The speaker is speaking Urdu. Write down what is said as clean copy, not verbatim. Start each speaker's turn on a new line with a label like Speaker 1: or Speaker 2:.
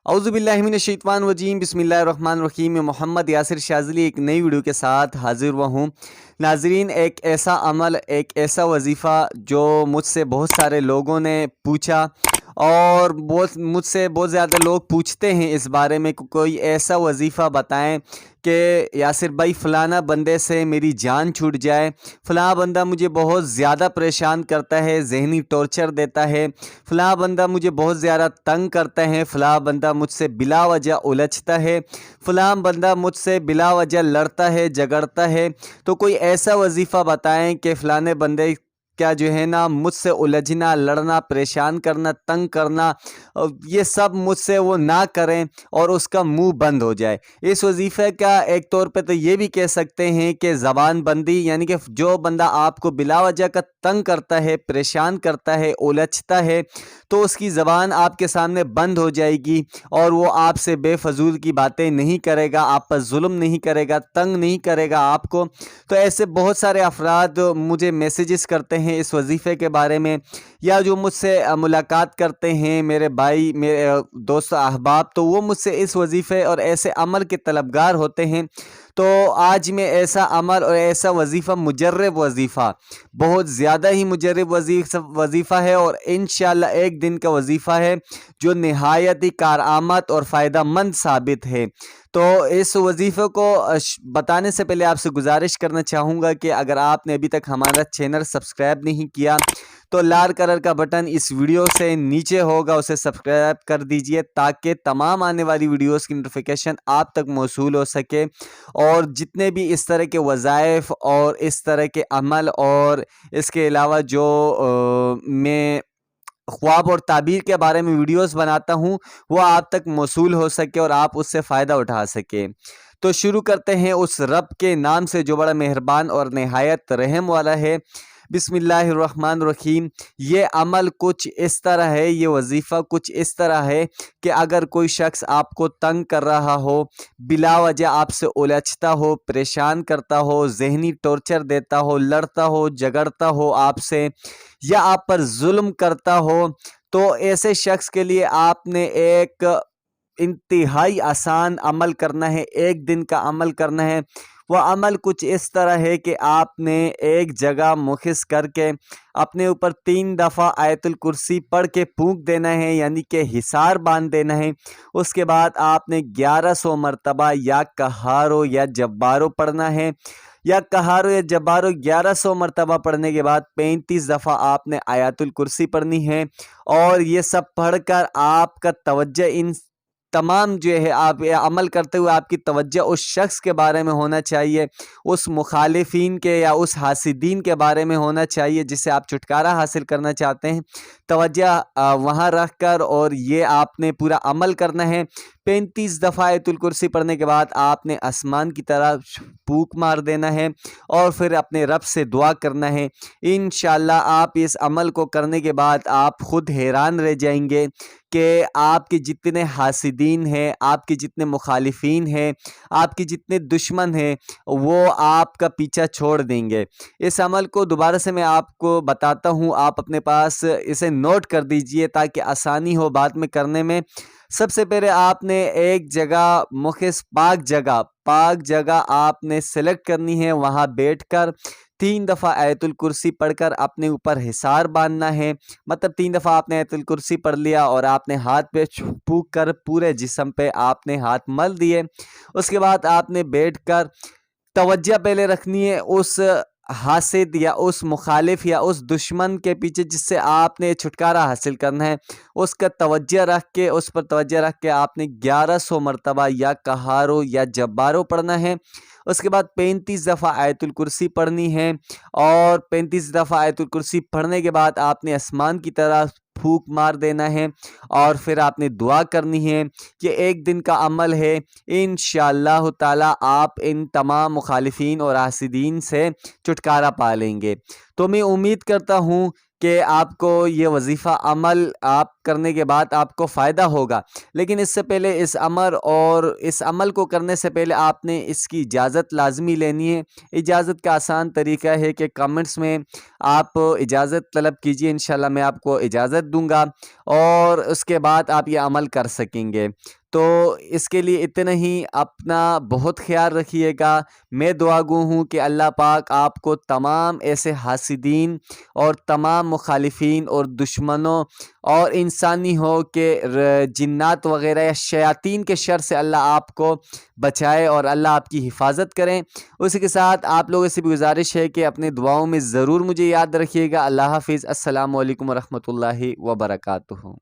Speaker 1: اعوذ باللہ من الشیطان الرجیم بسم اللہ الرحمن الرحیم. میں محمد یاسر شاذلی ایک نئی ویڈیو کے ساتھ حاضر ہوا ہوں. ناظرین، ایک ایسا عمل، ایک ایسا وظیفہ جو مجھ سے بہت سارے لوگوں نے پوچھا، اور مجھ سے بہت زیادہ لوگ پوچھتے ہیں اس بارے میں کہ کوئی ایسا وظیفہ بتائیں کہ یاسر بھائی فلانا بندے سے میری جان چھوٹ جائے، فلاں بندہ مجھے بہت زیادہ پریشان کرتا ہے، ذہنی ٹارچر دیتا ہے، فلاں بندہ مجھے بہت زیادہ تنگ کرتا ہے، فلاں بندہ مجھ سے بلا وجہ الجھتا ہے، فلاں بندہ مجھ سے بلا وجہ لڑتا ہے، جگڑتا ہے. تو کوئی ایسا وظیفہ بتائیں کہ فلانے بندے کیا جو ہے نا مجھ سے الجھنا، لڑنا، پریشان کرنا، تنگ کرنا، یہ سب مجھ سے وہ نہ کریں اور اس کا منہ بند ہو جائے. اس وظیفے کا ایک طور پہ تو یہ بھی کہہ سکتے ہیں کہ زبان بندی، یعنی کہ جو بندہ آپ کو بلا وجہ کا تنگ کرتا ہے، پریشان کرتا ہے، الجھتا ہے، تو اس کی زبان آپ کے سامنے بند ہو جائے گی اور وہ آپ سے بے فضول کی باتیں نہیں کرے گا، آپ پر ظلم نہیں کرے گا، تنگ نہیں کرے گا آپ کو. تو ایسے بہت سارے افراد مجھے میسیجز کرتے ہیں اس وظیفے کے بارے میں، یا جو مجھ سے ملاقات کرتے ہیں، میرے بھائی، میرے دوست احباب، تو وہ مجھ سے اس وظیفے اور ایسے عمل کے طلبگار ہوتے ہیں. تو آج میں ایسا عمل اور ایسا وظیفہ، مجرب وظیفہ، بہت زیادہ ہی مجرب وظیفہ ہے، اور انشاءاللہ ایک دن کا وظیفہ ہے جو نہایت ہی کارآمد اور فائدہ مند ثابت ہے. تو اس وظیفے کو بتانے سے پہلے آپ سے گزارش کرنا چاہوں گا کہ اگر آپ نے ابھی تک ہمارا چینل سبسکرائب نہیں کیا تو لال کلر کا بٹن اس ویڈیو سے نیچے ہوگا، اسے سبسکرائب کر دیجئے تاکہ تمام آنے والی ویڈیوز کی نوٹیفیکیشن آپ تک موصول ہو سکے. اور جتنے بھی اس طرح کے وظائف اور اس طرح کے عمل، اور اس کے علاوہ جو میں خواب اور تعبیر کے بارے میں ویڈیوز بناتا ہوں، وہ آپ تک موصول ہو سکے اور آپ اس سے فائدہ اٹھا سکے. تو شروع کرتے ہیں اس رب کے نام سے جو بڑا مہربان اور نہایت رحم والا ہے. بسم اللہ الرحمن الرحیم. یہ عمل کچھ اس طرح ہے، یہ وظیفہ کچھ اس طرح ہے کہ اگر کوئی شخص آپ کو تنگ کر رہا ہو، بلا وجہ آپ سے الجھتا ہو، پریشان کرتا ہو، ذہنی ٹارچر دیتا ہو، لڑتا ہو، جگڑتا ہو آپ سے، یا آپ پر ظلم کرتا ہو، تو ایسے شخص کے لیے آپ نے ایک انتہائی آسان عمل کرنا ہے، ایک دن کا عمل کرنا ہے. وہ عمل کچھ اس طرح ہے کہ آپ نے ایک جگہ مخص کر کے اپنے اوپر 3 دفعہ آیت الکرسی پڑھ کے پھونک دینا ہے، یعنی کہ حصار باندھ دینا ہے. اس کے بعد آپ نے 1100 مرتبہ یا قہارو یا جبارو پڑھنا ہے. یا قہارو یا جبارو 1100 مرتبہ پڑھنے کے بعد 35 دفعہ آپ نے آیت الکرسی پڑھنی ہے. اور یہ سب پڑھ کر آپ کا توجہ ان تمام جو ہے، آپ عمل کرتے ہوئے آپ کی توجہ اس شخص کے بارے میں ہونا چاہیے، اس مخالفین کے یا اس حاسدین کے بارے میں ہونا چاہیے جس سے آپ چھٹکارا حاصل کرنا چاہتے ہیں. توجہ وہاں رکھ کر اور یہ آپ نے پورا عمل کرنا ہے. 35 دفعہ آیت الکرسی پڑھنے کے بعد آپ نے آسمان کی طرح پھونک مار دینا ہے اور پھر اپنے رب سے دعا کرنا ہے. انشاءاللہ آپ اس عمل کو کرنے کے بعد آپ خود حیران رہ جائیں گے کہ آپ کے جتنے حاسدین ہیں، آپ کے جتنے مخالفین ہیں، آپ کے جتنے دشمن ہیں، وہ آپ کا پیچھا چھوڑ دیں گے. اس عمل کو دوبارہ سے میں آپ کو بتاتا ہوں، آپ اپنے پاس اسے نوٹ کر دیجئے تاکہ آسانی ہو بعد میں کرنے میں. سب سے پہلے آپ نے ایک جگہ مخص پاک جگہ آپ نے سلیکٹ کرنی ہے، وہاں بیٹھ کر 3 دفعہ آیت الکرسی پڑھ کر اپنے اوپر حصار باندھنا ہے. مطلب 3 دفعہ آپ نے آیت الکرسی پڑھ لیا اور آپ نے ہاتھ پہ پھونک کر پورے جسم پہ آپ نے ہاتھ مل دیے. اس کے بعد آپ نے بیٹھ کر توجہ پہلے رکھنی ہے اس حاسد یا اس مخالف یا اس دشمن کے پیچھے جس سے آپ نے چھٹکارا حاصل کرنا ہے. اس کا توجہ رکھ کے، اس پر توجہ رکھ کے آپ نے 1100 مرتبہ یا قہارو یا جبارو پڑھنا ہے. اس کے بعد 35 دفعہ آیت الکرسی پڑھنی ہے، اور 35 دفعہ آیت الکرسی پڑھنے کے بعد آپ نے آسمان کی طرح پھونک مار دینا ہے اور پھر آپ نے دعا کرنی ہے. یہ ایک دن کا عمل ہے، انشاءاللہ تعالی آپ ان تمام مخالفین اور حاسدین سے چھٹکارا پا لیں گے. تو میں امید کرتا ہوں کہ آپ کو یہ وظیفہ عمل آپ کرنے کے بعد آپ کو فائدہ ہوگا، لیکن اس سے پہلے اس عمل کو کرنے سے پہلے آپ نے اس کی اجازت لازمی لینی ہے۔ اجازت کا آسان طریقہ ہے کہ کمنٹس میں آپ اجازت طلب کیجئے، انشاءاللہ میں آپ کو اجازت دوں گا اور اس کے بعد آپ یہ عمل کر سکیں گے۔ تو اس کے لیے اتنا ہی، اپنا بہت خیال رکھیے گا۔ میں دعا گو ہوں کہ اللہ پاک آپ کو تمام ایسے حاسدین اور تمام مخالفین اور دشمنوں اور انسانی ہو کہ جنات وغیرہ یا شیاطین کے شر سے اللہ آپ کو بچائے اور اللہ آپ کی حفاظت کریں۔ اسی کے ساتھ آپ لوگوں سے بھی گزارش ہے کہ اپنے دعاؤں میں ضرور مجھے یاد رکھیے گا۔ اللہ حافظ۔ السلام علیکم ورحمۃ اللہ وبرکاتہ۔